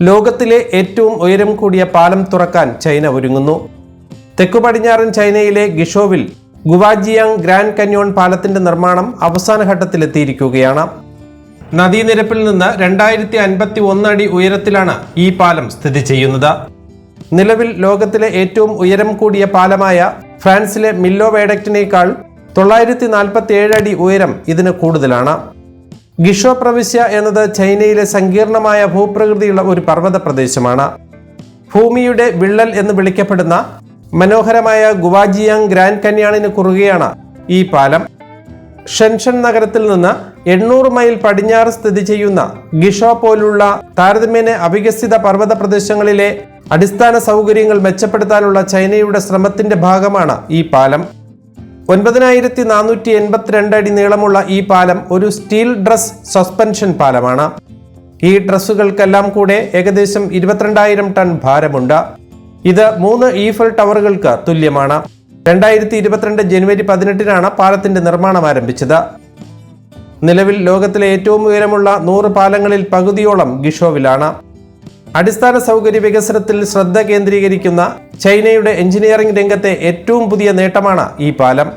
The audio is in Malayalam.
ലോകത്തിലെ ഏറ്റവും ഉയരം കൂടിയ പാലം തുറക്കാൻ ചൈന ഒരുങ്ങുന്നു. തെക്കു പടിഞ്ഞാറൻ ചൈനയിലെ ഗിഷോവിൽ ഗുവാജിയാങ് ഗ്രാൻഡ് കന്യോൺ പാലത്തിന്റെ നിർമ്മാണം അവസാന ഘട്ടത്തിലെത്തിയിരിക്കുകയാണ്. നദീനിരപ്പിൽ നിന്ന് 2051 അടി ഉയരത്തിലാണ് ഈ പാലം സ്ഥിതി ചെയ്യുന്നത്. നിലവിൽ ലോകത്തിലെ ഏറ്റവും ഉയരം കൂടിയ പാലമായ ഫ്രാൻസിലെ മില്ലോ വയഡക്റ്റിനേക്കാൾ 947 അടി ഉയരം ഇതിന് കൂടുതലാണ്. ഗിഷോ പ്രവിശ്യ എന്നത് ചൈനയിലെ സങ്കീർണമായ ഭൂപ്രകൃതിയുള്ള ഒരു പർവ്വത പ്രദേശമാണ്. ഭൂമിയുടെ വിള്ളൽ എന്ന് വിളിക്കപ്പെടുന്ന മനോഹരമായ ഗുവാജിയാങ് ഗ്രാൻഡ് കന്യാണിന് കുറുകെയാണ് ഈ പാലം. ഷെൻഷൻ നഗരത്തിൽ നിന്ന് 800 മൈൽ പടിഞ്ഞാറ് സ്ഥിതി ചെയ്യുന്ന ഗിഷോ പോലുള്ള താരതമ്യേന അവികസിത പർവ്വത പ്രദേശങ്ങളിലെ അടിസ്ഥാന സൗകര്യങ്ങൾ മെച്ചപ്പെടുത്താനുള്ള ചൈനയുടെ ശ്രമത്തിന്റെ ഭാഗമാണ് ഈ പാലം. 9482 അടി നീളമുള്ള ഈ പാലം ഒരു സ്റ്റീൽ ഡ്രസ് സസ്പെൻഷൻ പാലമാണ്. ഈ ഡ്രസ്സുകൾക്കെല്ലാം കൂടെ ഏകദേശം 22,000 ടൺ ഭാരമുണ്ട്. ഇത് 3 ഈഫൽ ടവറുകൾക്ക് തുല്യമാണ്. 2022 ജനുവരി 18 പാലത്തിന്റെ നിർമ്മാണം ആരംഭിച്ചത്. നിലവിൽ ലോകത്തിലെ ഏറ്റവും ഉയരമുള്ള 100 പാലങ്ങളിൽ പകുതിയോളം ഗിഷോവിലാണ്. അടിസ്ഥാന സൗകര്യ വികസനത്തിൽ ശ്രദ്ധ കേന്ദ്രീകരിക്കുന്ന ചൈനയുടെ എഞ്ചിനീയറിംഗ് രംഗത്തെ ഏറ്റവും പുതിയ നേട്ടമാണ് ഈ പാലം.